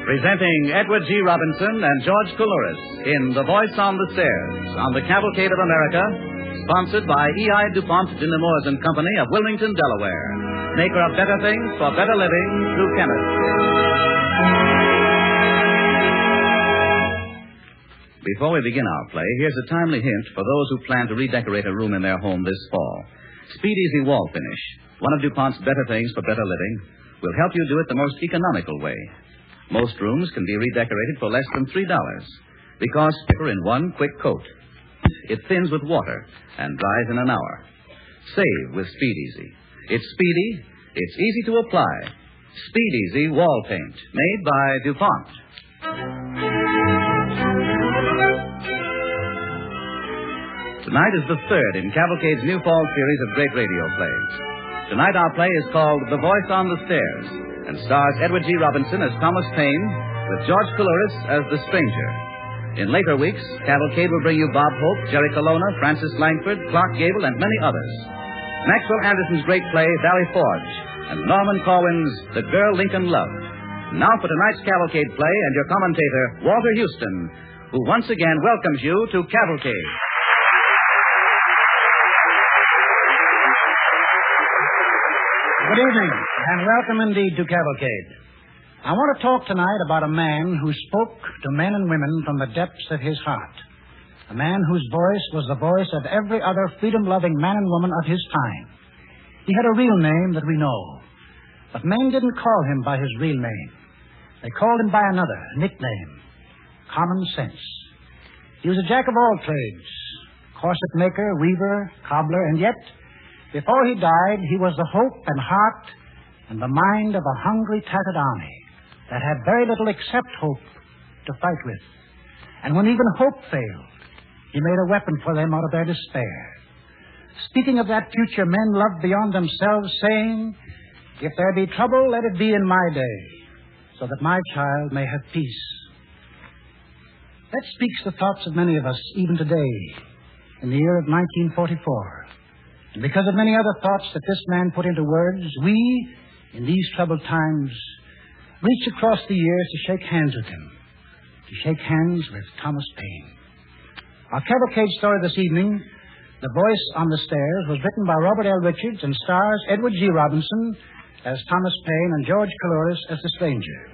Presenting Edward G. Robinson and George Coulouris in The Voice on the Stairs on the Cavalcade of America, sponsored by E.I. DuPont, Nemours and Company of Wilmington, Delaware, maker of better things for better living through chemistry. Before we begin our play, here's a timely hint for those who plan to redecorate a room in their home this fall. Speed Easy Wall Finish, one of DuPont's better things for better living, will help you do it the most economical way. Most rooms can be redecorated for less than $3 because thicker in one quick coat. It thins with water and dries in an hour. Save with Speed Easy. It's speedy, it's easy to apply. Speed Easy Wall Paint, made by DuPont. Tonight is the third in Cavalcade's new fall series of great radio plays. Tonight our play is called The Voice on the Stairs and stars Edward G. Robinson as Thomas Paine with George Coulouris as the stranger. In later weeks, Cavalcade will bring you Bob Hope, Jerry Colonna, Francis Langford, Clark Gable, and many others. Maxwell Anderson's great play, Valley Forge, and Norman Corwin's The Girl Lincoln Loved. Now for tonight's Cavalcade play and your commentator, Walter Houston, who once again welcomes you to Cavalcade. Good evening, and welcome indeed to Cavalcade. I want to talk tonight about a man who spoke to men and women from the depths of his heart. A man whose voice was the voice of every other freedom-loving man and woman of his time. He had a real name that we know, but men didn't call him by his real name. They called him by another, nickname, Common Sense. He was a jack of all trades, corset maker, weaver, cobbler, and yet, before he died, he was the hope and heart and the mind of a hungry, tattered army that had very little except hope to fight with. And when even hope failed, he made a weapon for them out of their despair. Speaking of that future men loved beyond themselves, saying, "If there be trouble, let it be in my day, so that my child may have peace." That speaks the thoughts of many of us even today, in the year of 1944. And because of many other thoughts that this man put into words, we, in these troubled times, reach across the years to shake hands with him, to shake hands with Thomas Paine. Our Cavalcade story this evening, The Voice on the Stairs, was written by Robert L. Richards and stars Edward G. Robinson as Thomas Paine and George Coulouris as the stranger.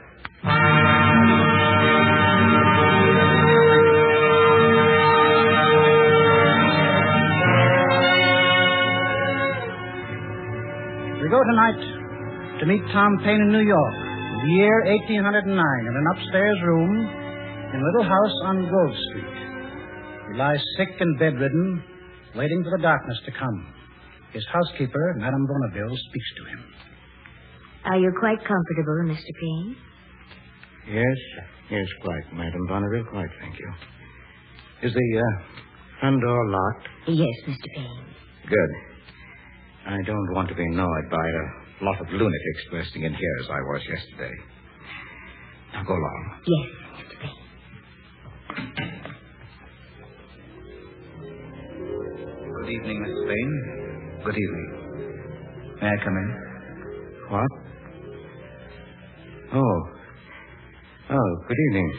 We go tonight to meet Tom Paine in New York, in the year 1809, in an upstairs room in a little house on Grove Street. He lies sick and bedridden, waiting for the darkness to come. His housekeeper, Madame Bonneville, speaks to him. Are you quite comfortable, Mr. Paine? Yes, quite, Madame Bonneville, quite, thank you. Is the front door locked? Yes, Mr. Paine. Good. I don't want to be annoyed by a lot of lunatics bursting in here as I was yesterday. Now go along. Yes, Mr. Paine. Good evening, Mrs. Paine. Good evening. May I come in? What? Oh, good evening.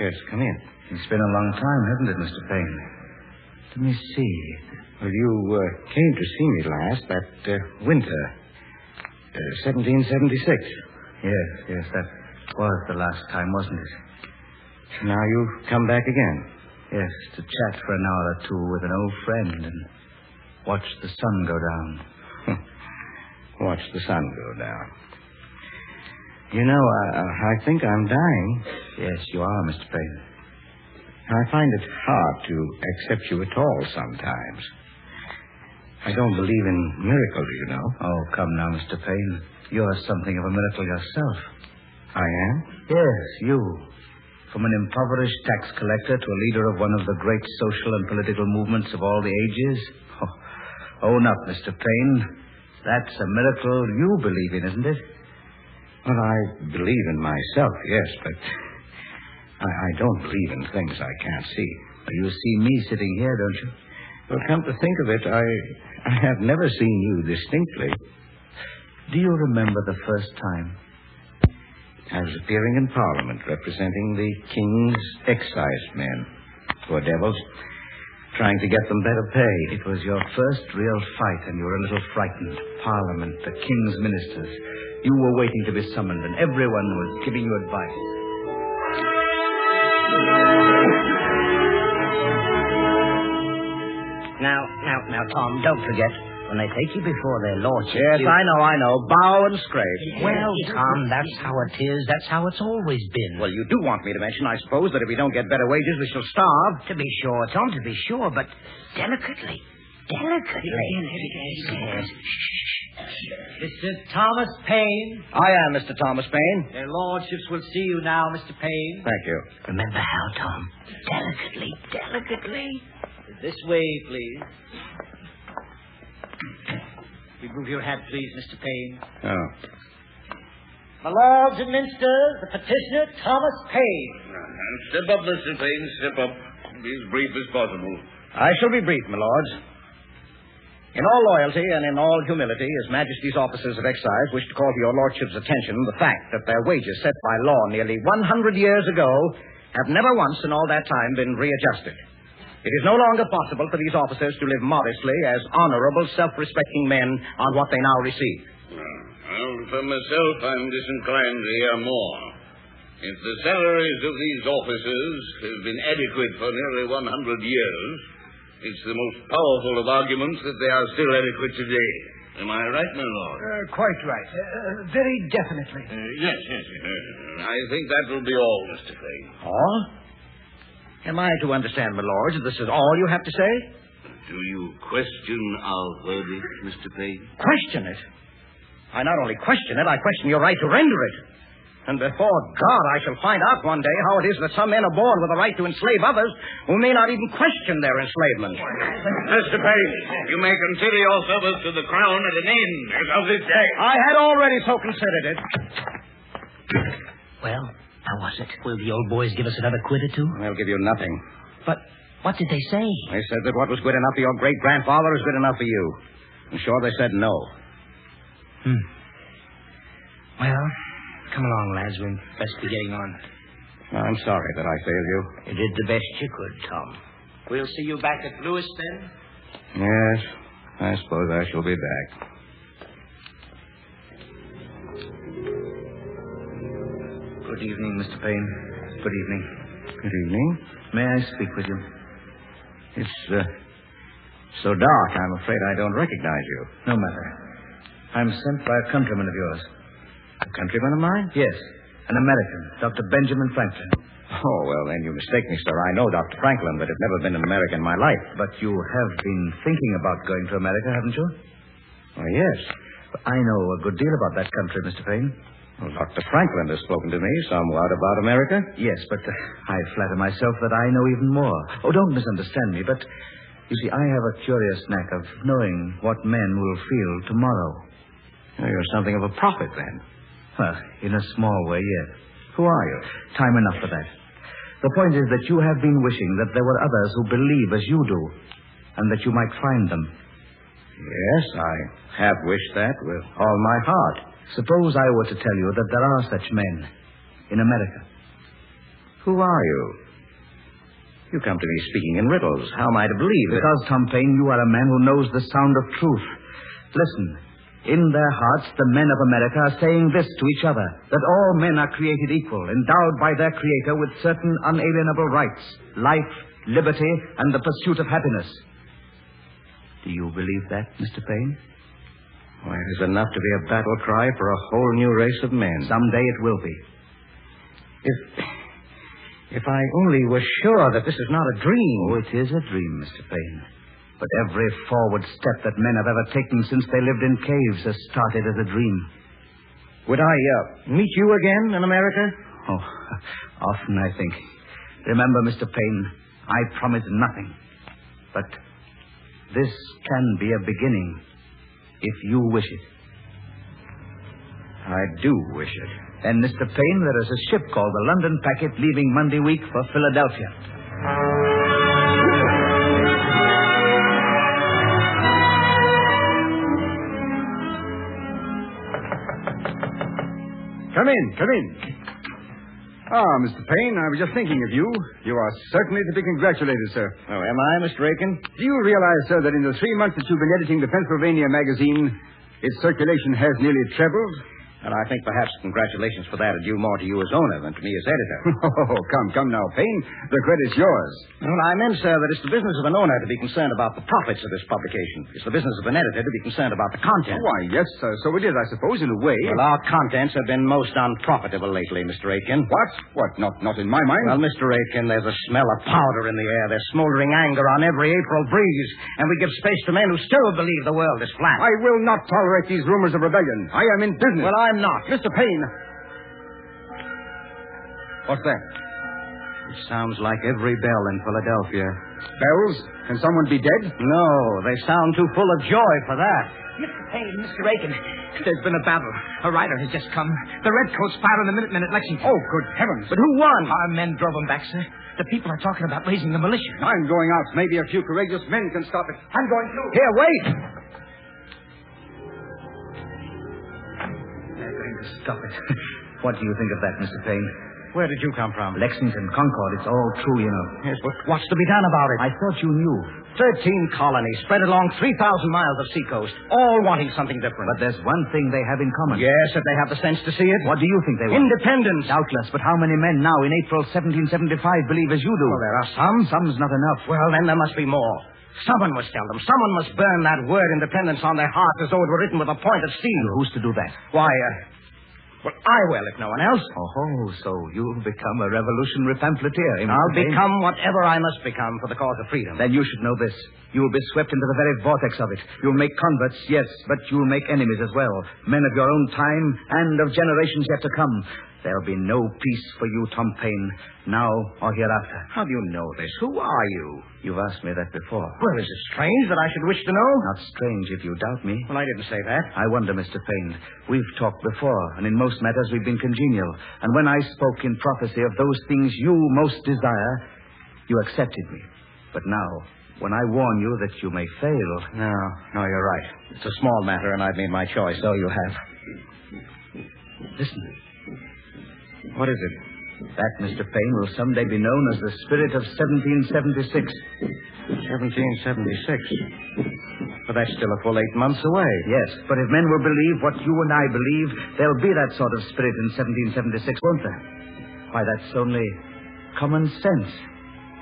Yes, come in. It's been a long time, hasn't it, Mr. Paine? Let me see. Well, you came to see me last that winter, 1776. Yes, that was the last time, wasn't it? Now you've come back again. Yes, to chat for an hour or two with an old friend and watch the sun go down. Watch the sun go down. You know, I think I'm dying. Yes, you are, Mr. Paine. I find it hard to accept you at all sometimes. I don't believe in miracles, you know. Oh, come now, Mr. Paine. You're something of a miracle yourself. I am? Yes, you. From an impoverished tax collector to a leader of one of the great social and political movements of all the ages. Oh, own up, Mr. Paine. That's a miracle you believe in, isn't it? Well, I believe in myself, yes, but I don't believe in things I can't see. You see me sitting here, don't you? Well, come to think of it, I have never seen you distinctly. Do you remember the first time? I was appearing in Parliament representing the King's excisemen. Poor devils. Trying to get them better pay. It was your first real fight, and you were a little frightened. Parliament, the King's ministers. You were waiting to be summoned, and everyone was giving you advice. Now, Tom, don't forget, when they take you before their lordships... Yes, I know. Bow and scrape. Well, Tom, that's how it is. That's how it's always been. Well, you do want me to mention, I suppose, that if we don't get better wages, we shall starve. To be sure, Tom, to be sure, but delicately. Yes. Mr. Thomas Paine. I am Mr. Thomas Paine. Their lordships will see you now, Mr. Paine. Thank you. Remember how, Tom? Delicately. This way, please. Remove your hat, please, Mr. Paine. Oh. My lords and ministers, the petitioner, Thomas Paine. Step up, Mr. Paine, step up. Be as brief as possible. I shall be brief, my lords. In all loyalty and in all humility, His Majesty's officers of excise wish to call to your lordship's attention the fact that their wages set by law nearly 100 years ago have never once in all that time been readjusted. It is no longer possible for these officers to live modestly as honorable, self-respecting men on what they now receive. Well, for myself, I'm disinclined to hear more. If the salaries of these officers have been adequate for nearly 100 years, it's the most powerful of arguments that they are still adequate today. Am I right, my lord? Quite right. Very definitely. Yes. I think that will be all, Mr. Paine. All? Am I to understand, my lords, that this is all you have to say? Do you question our verdict, Mr. Paine? Question it? I not only question it, I question your right to render it. And before God, I shall find out one day how it is that some men are born with the right to enslave others who may not even question their enslavement. Mr. Paine, you may consider your service to the crown at an end as of this day. I had already so considered it. Well, how was it? Will the old boys give us another quid or two? They'll give you nothing. But what did they say? They said that what was good enough for your great-grandfather is good enough for you. I'm sure they said no. Well, come along, lads. We best be getting on. I'm sorry that I failed you. You did the best you could, Tom. We'll see you back at Lewis, then? Yes, I suppose I shall be back. Good evening, Mr. Paine. Good evening. Good evening. May I speak with you? It's so dark, I'm afraid I don't recognize you. No matter. I'm sent by a countryman of yours. A countryman of mine? Yes, an American, Dr. Benjamin Franklin. Oh, well, then you mistake me, sir. I know Dr. Franklin, but I've never been an American in my life. But you have been thinking about going to America, haven't you? Why, yes. I know a good deal about that country, Mr. Paine. Well, Dr. Franklin has spoken to me somewhat about America. Yes, but I flatter myself that I know even more. Oh, don't misunderstand me, but you see, I have a curious knack of knowing what men will feel tomorrow. Oh, you're something of a prophet, then. Well, in a small way, yes. Who are you? Time enough for that. The point is that you have been wishing that there were others who believe as you do, and that you might find them. Yes, I have wished that with all my heart. Suppose I were to tell you that there are such men in America. Who are you? You come to me speaking in riddles. How am I to believe it? Because, Tom Paine, you are a man who knows the sound of truth. Listen. In their hearts, the men of America are saying this to each other, that all men are created equal, endowed by their Creator with certain unalienable rights, life, liberty, and the pursuit of happiness. Do you believe that, Mr. Paine? Why, it is enough to be a battle cry for a whole new race of men. Someday it will be. If I only were sure that this is not a dream. Oh, it is a dream, Mr. Paine. But every forward step that men have ever taken since they lived in caves has started as a dream. Would I meet you again in America? Oh, often I think. Remember, Mr. Paine, I promise nothing. But this can be a beginning, if you wish it. I do wish it. Then, Mr. Paine, there is a ship called the London Packet leaving Monday week for Philadelphia. Come Come in, come in. Ah, Mr. Payne, I was just thinking of you. You are certainly to be congratulated, sir. Oh, am I, Mr. Aiken? Do you realize, sir, that in the 3 months that you've been editing the Pennsylvania magazine, its circulation has nearly trebled? And I think perhaps congratulations for that are due more to you as owner than to me as editor. Oh, come now, Payne. The credit's yours. Well, I meant, sir, that it's the business of an owner to be concerned about the profits of this publication. It's the business of an editor to be concerned about the content. Why, yes, sir. So it is, I suppose, in a way. Well, our contents have been most unprofitable lately, Mr. Aiken. What? Not in my mind? Well, Mr. Aiken, there's a smell of powder in the air. There's smoldering anger on every April breeze. And we give space to men who still believe the world is flat. I will not tolerate these rumors of rebellion. I am in business. Well, I'm not. Mr. Payne. What's that? It sounds like every bell in Philadelphia. Bells? Can someone be dead? No, they sound too full of joy for that. Mr. Payne, Mr. Aiken, there's been a battle. A rider has just come. The Redcoats fired on the Minutemen at Lexington. Oh, good heavens. But who won? Our men drove them back, sir. The people are talking about raising the militia. I'm going out. Maybe a few courageous men can stop it. I'm going too. Here, wait. They're going to stop it. What do you think of that, Mr. Payne? Where did you come from? Lexington, Concord, it's all true, you know. Yes, but what's to be done about it? I thought you knew. 13 colonies spread along 3,000 miles of seacoast, all wanting something different. But there's one thing they have in common. Yes, if they have the sense to see it. What do you think they want? Independence. Doubtless, but how many men now in April 1775 believe as you do? Well, there are some. Some's not enough. Well, then there must be more. Someone must tell them. Someone must burn that word independence on their hearts as though it were written with a point of steel. And who's to do that? Why, well, I will, if no one else. Oh, so you'll become a revolutionary pamphleteer. I'll become whatever I must become for the cause of freedom. Then you should know this. You'll be swept into the very vortex of it. You'll make converts, yes, but you'll make enemies as well. Men of your own time and of generations yet to come. There'll be no peace for you, Tom Payne, now or hereafter. How do you know this? Who are you? You've asked me that before. Well, is it strange that I should wish to know? Not strange if you doubt me. Well, I didn't say that. I wonder, Mr. Payne. We've talked before, and in most matters we've been congenial. And when I spoke in prophecy of those things you most desire, you accepted me. But now, when I warn you that you may fail... No, you're right. It's a small matter, and I've made my choice. So you have. Listen. What is it? That, Mr. Payne, will someday be known as the spirit of 1776. 1776? But that's still a full 8 months away. Yes, but if men will believe what you and I believe, there'll be that sort of spirit in 1776, won't there? Why, that's only common sense,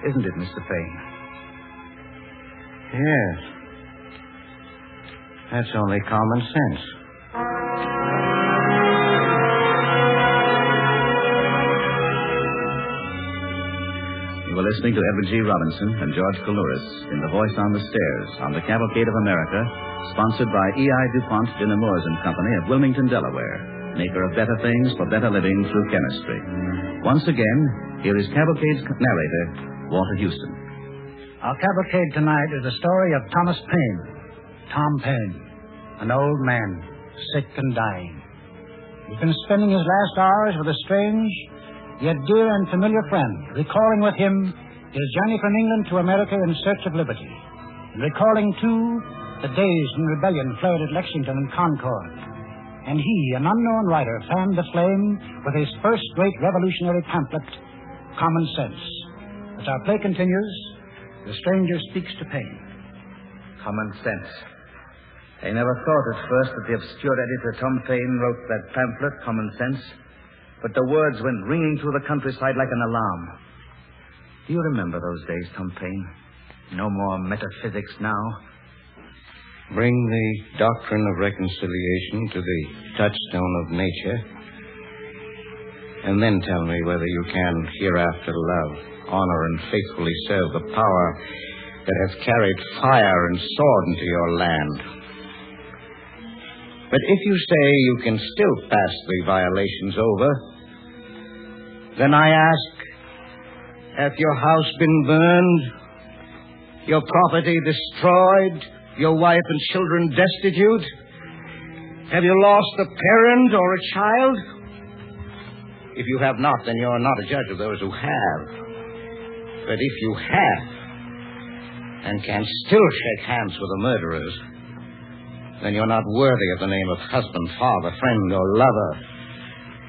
isn't it, Mr. Payne? Yes. That's only common sense. You are listening to Edward G. Robinson and George Coulouris in The Voice on the Stairs on the Cavalcade of America, sponsored by E.I. DuPont, Dinner Moores and Company of Wilmington, Delaware, maker of better things for better living through chemistry. Once again, here is Cavalcade's narrator, Walter Houston. Our cavalcade tonight is the story of Thomas Paine, Tom Paine, an old man, sick and dying. He's been spending his last hours with a strange, yet dear and familiar friend, recalling with him his journey from England to America in search of liberty, and recalling, too, the days when rebellion flared at Lexington and Concord. And he, an unknown writer, fanned the flame with his first great revolutionary pamphlet, Common Sense. As our play continues, the stranger speaks to Paine. Common sense. I never thought at first that the obscure editor Tom Paine wrote that pamphlet, Common Sense. But the words went ringing through the countryside like an alarm. Do you remember those days, Tom Paine? No more metaphysics now. Bring the doctrine of reconciliation to the touchstone of nature, and then tell me whether you can hereafter love, honor, and faithfully serve the power that has carried fire and sword into your land. But if you say you can still pass the violations over, then I ask, hath your house been burned, your property destroyed, your wife and children destitute? Have you lost a parent or a child? If you have not, then you're not a judge of those who have. But if you have, and can still shake hands with the murderers, then you're not worthy of the name of husband, father, friend, or lover.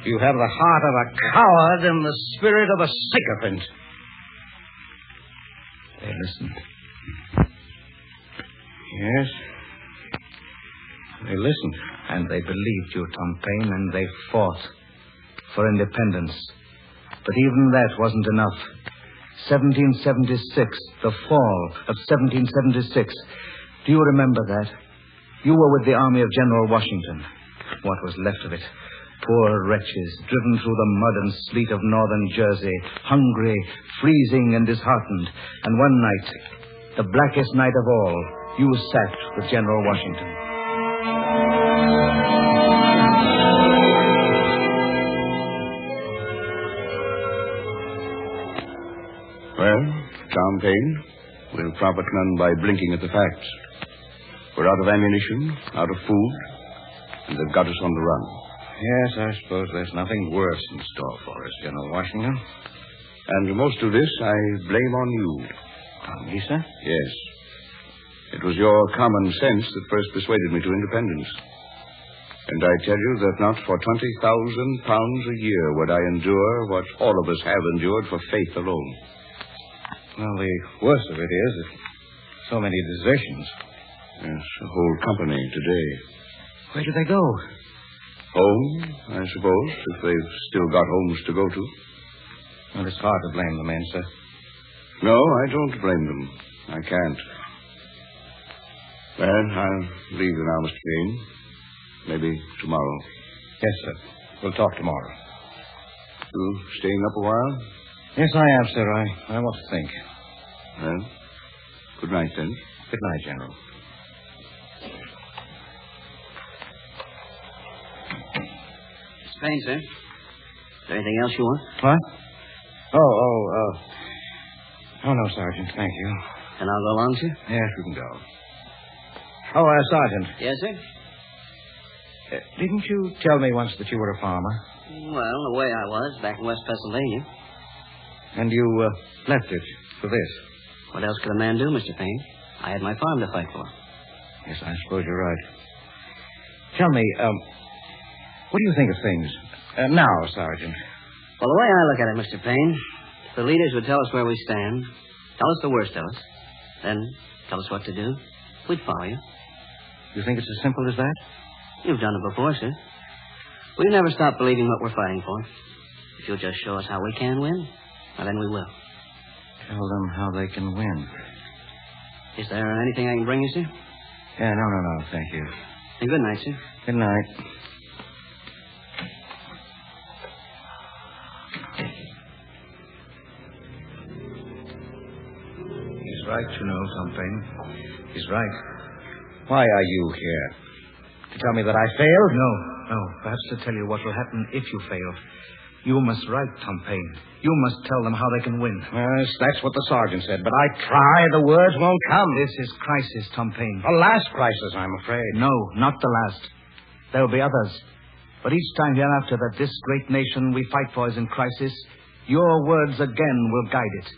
You have the heart of a coward and the spirit of a sycophant. They listened. Yes. They listened. And they believed you, Tom Paine, and they fought for independence. But even that wasn't enough. 1776, the fall of 1776. Do you remember that? You were with the army of General Washington. What was left of it? Poor wretches, driven through the mud and sleet of northern Jersey, hungry, freezing, and disheartened. And one night, the blackest night of all, you sat with General Washington. Well, Tom Paine, we'll profit none by blinking at the facts. We're out of ammunition, out of food, and they've got us on the run. Yes, I suppose there's nothing worse in store for us, General Washington. And most of this I blame on you. On me, sir? Yes. It was your common sense that first persuaded me to independence. And I tell you that not for £20,000 a year would I endure what all of us have endured for faith alone. Well, the worst of it is that so many desertions. Yes, a whole company today. Where do they go? Home, I suppose, if they've still got homes to go to. Well, it's hard to blame the men, sir. No, I don't blame them. I can't. Well, I'll leave you now, Mr. Paine. Maybe tomorrow. Yes, sir. We'll talk tomorrow. You staying up a while? Yes, I am, sir. I want to think. Well, good night, then. Good night, General. Mr. Paine, sir. Is there anything else you want? What? Oh, no, Sergeant. Thank you. Then I'll go along, sir? Yes, we can go. Oh, Sergeant. Yes, sir? Didn't you tell me once that you were a farmer? Well, the way I was, back in West Pennsylvania. And you left it for this? What else could a man do, Mr. Paine? I had my farm to fight for. Yes, I suppose you're right. Tell me, what do you think of things? Now, Sergeant. Well, the way I look at it, Mr. Paine, if the leaders would tell us where we stand, tell us the worst of us, then tell us what to do, we'd follow you. You think it's as simple as that? You've done it before, sir. We've never stopped believing what we're fighting for. If you'll just show us how we can win, well, then we will. Tell them how they can win. Is there anything I can bring you, sir? Yeah, no, thank you. And good night, sir. Good night. He's right, you know, Tom Paine. He's right. Why are you here? To tell me that I failed? No. Perhaps to tell you what will happen if you fail. You must write, Tom Paine. You must tell them how they can win. Yes, that's what the sergeant said, but I try, the words won't come. This is crisis, Tom Paine. The last crisis, I'm afraid. No, not the last. There will be others. But each time hereafter that this great nation we fight for is in crisis, your words again will guide it.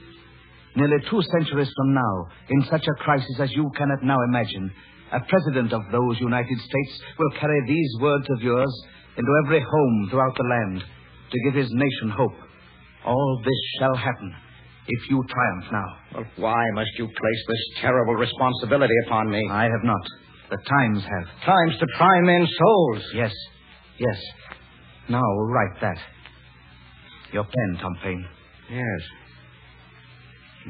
Nearly 2 centuries from now, in such a crisis as you cannot now imagine, a president of those United States will carry these words of yours into every home throughout the land to give his nation hope. All this shall happen if you triumph now. Well, why must you place this terrible responsibility upon me? I have not. The times have. Times to try men's souls. Yes. Now write that. Your pen, Tom Paine. Yes.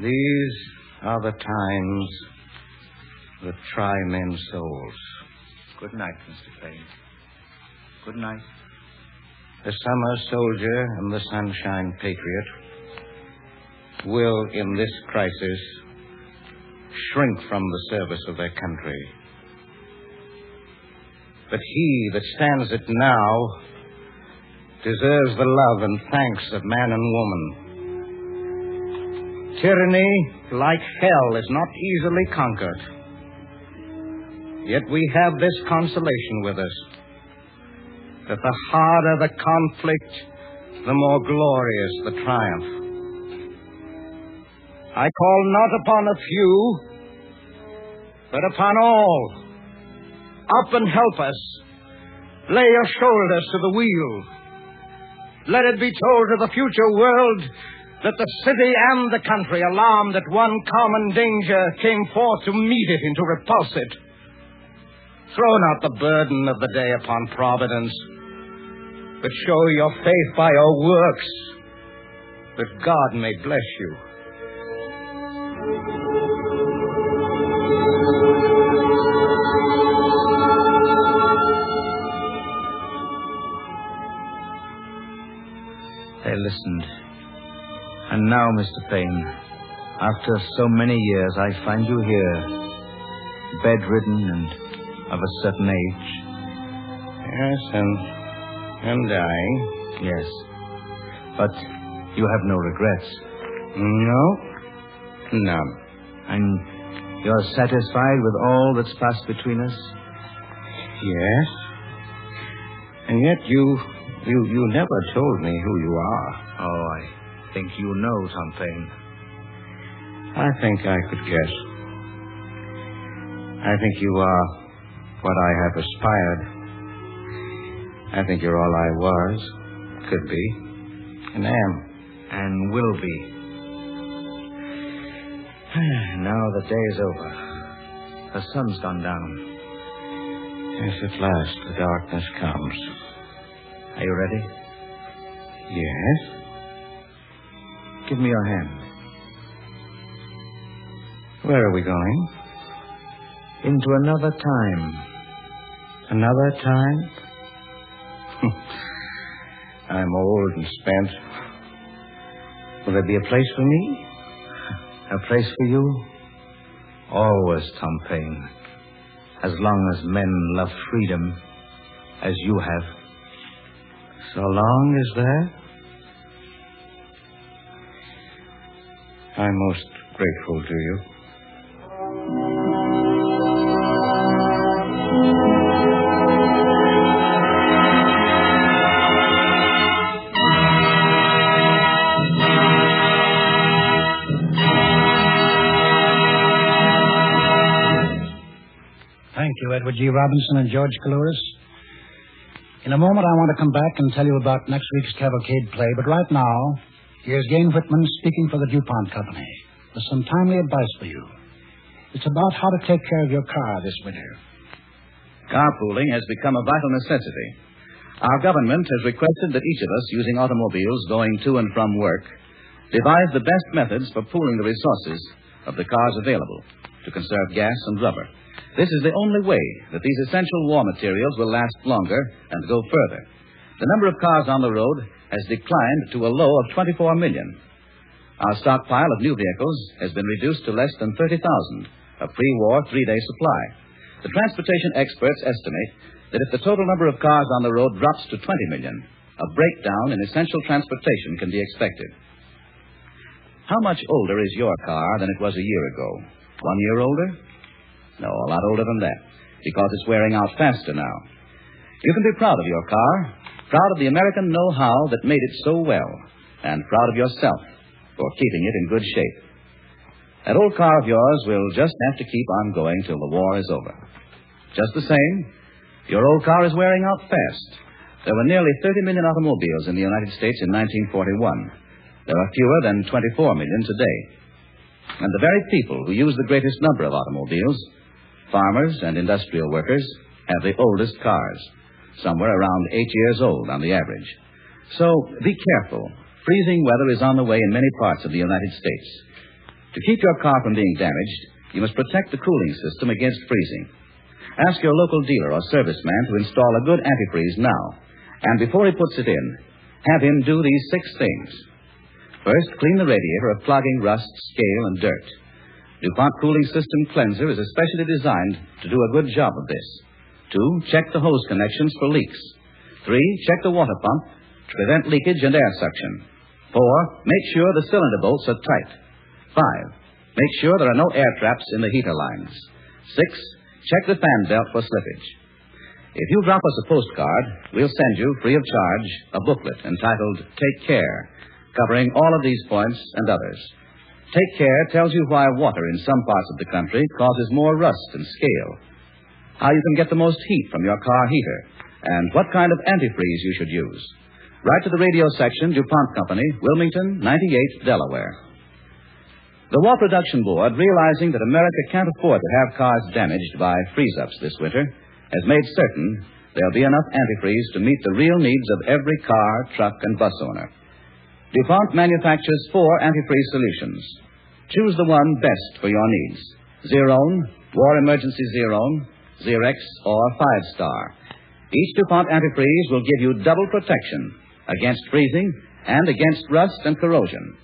These are the times that try men's souls. Good night, Mr. Paine. Good night. The summer soldier and the sunshine patriot will, in this crisis, shrink from the service of their country. But he that stands it now deserves the love and thanks of man and woman. Tyranny, like hell, is not easily conquered. Yet we have this consolation with us, that the harder the conflict, the more glorious the triumph. I call not upon a few, but upon all. Up and help us. Lay your shoulders to the wheel. Let it be told to the future world that the city and the country, alarmed at one common danger, came forth to meet it and to repulse it. Throw not the burden of the day upon Providence, but show your faith by your works, that God may bless you. They listened. And now, Mr. Payne, after so many years, I find you here, bedridden and of a certain age. Yes, and I. Yes. But you have no regrets. No, none. And you're satisfied with all that's passed between us? Yes. And yet you never told me who you are. Oh, I think you know, Tom Payne. I think I could guess. I think you are what I have aspired. I think you're all I was, could be, and am. And will be. Now the day is over. The sun's gone down. Yes, at last the darkness comes. Are you ready? Yes. Give me your hand. Where are we going? Into another time. Another time? I'm old and spent. Will there be a place for me? A place for you? Always, Tom Payne. As long as men love freedom, as you have. So long as that? I'm most grateful to you. Thank you, Edward G. Robinson and George Coulouris. In a moment, I want to come back and tell you about next week's Cavalcade play, but right now, here's Gain Whitman speaking for the DuPont Company with some timely advice for you. It's about how to take care of your car this winter. Carpooling has become a vital necessity. Our government has requested that each of us using automobiles going to and from work devise the best methods for pooling the resources of the cars available to conserve gas and rubber. This is the only way that these essential war materials will last longer and go further. The number of cars on the road has declined to a low of 24 million. Our stockpile of new vehicles has been reduced to less than 30,000, a pre-war 3-day supply. The transportation experts estimate that if the total number of cars on the road drops to 20 million, a breakdown in essential transportation can be expected. How much older is your car than it was a year ago? 1 year older? No, a lot older than that, because it's wearing out faster now. You can be proud of your car, proud of the American know-how that made it so well, and proud of yourself for keeping it in good shape. That old car of yours will just have to keep on going till the war is over. Just the same, your old car is wearing out fast. There were nearly 30 million automobiles in the United States in 1941. There are fewer than 24 million today. And the very people who use the greatest number of automobiles, farmers and industrial workers, have the oldest cars, somewhere around 8 years old on the average. So be careful. Freezing weather is on the way in many parts of the United States. To keep your car from being damaged, you must protect the cooling system against freezing. Ask your local dealer or serviceman to install a good antifreeze now. And before he puts it in, have him do these 6 things. First, clean the radiator of clogging rust, scale, and dirt. DuPont Cooling System Cleanser is especially designed to do a good job of this. 2, check the hose connections for leaks. 3, check the water pump to prevent leakage and air suction. 4, make sure the cylinder bolts are tight. 5, make sure there are no air traps in the heater lines. 6, check the fan belt for slippage. If you drop us a postcard, we'll send you, free of charge, a booklet entitled Take Care, covering all of these points and others. Take Care tells you why water in some parts of the country causes more rust and scale, how you can get the most heat from your car heater, and what kind of antifreeze you should use. Write to the radio section, DuPont Company, Wilmington, 98, Delaware. The War Production Board, realizing that America can't afford to have cars damaged by freeze-ups this winter, has made certain there'll be enough antifreeze to meet the real needs of every car, truck, and bus owner. DuPont manufactures 4 antifreeze solutions. Choose the one best for your needs. Zerone, War Emergency Zerone, Xerex, or 5-Star. Each DuPont antifreeze will give you double protection against freezing and against rust and corrosion.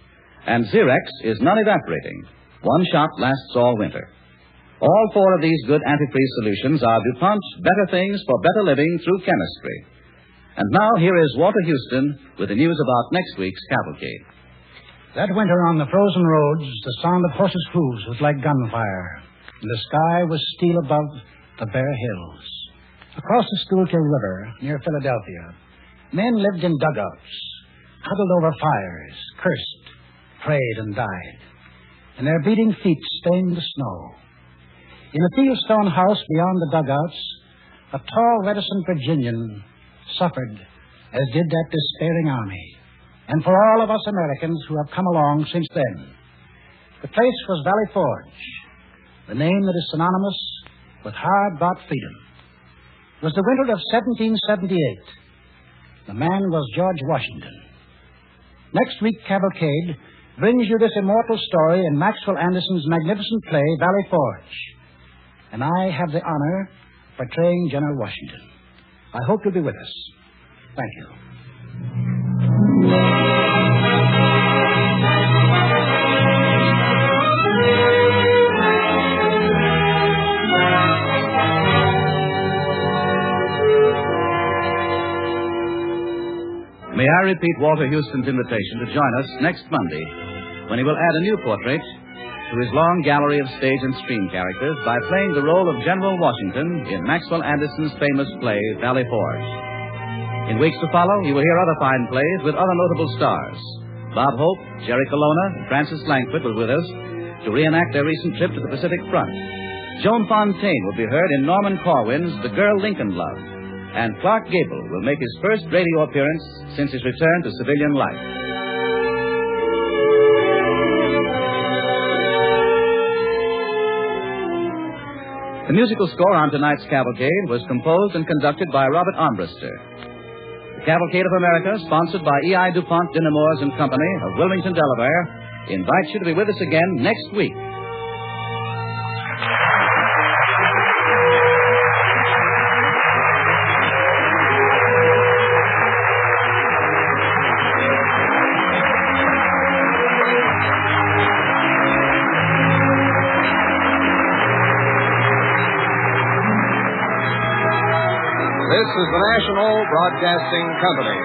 And Xerex is non-evaporating. One shot lasts all winter. All 4 of these good antifreeze solutions are DuPont's better things for better living through chemistry. And now here is Walter Houston with the news about next week's Cavalcade. That winter on the frozen roads, the sound of horses' hoofs was like gunfire, and the sky was steel above the bare hills. Across the Schuylkill River, near Philadelphia, men lived in dugouts, huddled over fires, cursed, prayed, and died, and their bleeding feet stained the snow. In a fieldstone house beyond the dugouts, a tall, reticent Virginian suffered, as did that despairing army, and for all of us Americans who have come along since then. The place was Valley Forge, the name that is synonymous with hard-bought freedom. It was the winter of 1778. The man was George Washington. Next week, Cavalcade brings you this immortal story in Maxwell Anderson's magnificent play, Valley Forge. And I have the honor of portraying General Washington. I hope you'll be with us. Thank you. May I repeat Walter Houston's invitation to join us next Monday, when he will add a new portrait to his long gallery of stage and screen characters by playing the role of General Washington in Maxwell Anderson's famous play, Valley Forge. In weeks to follow, you will hear other fine plays with other notable stars. Bob Hope, Jerry Colonna, and Francis Langford will be with us to reenact their recent trip to the Pacific Front. Joan Fontaine will be heard in Norman Corwin's The Girl Lincoln Loved. And Clark Gable will make his first radio appearance since his return to civilian life. The musical score on tonight's Cavalcade was composed and conducted by Robert Armbruster. The Cavalcade of America, sponsored by E.I. DuPont, Dinamores and Company of Wilmington, Delaware, invites you to be with us again next week. This is the National Broadcasting Company.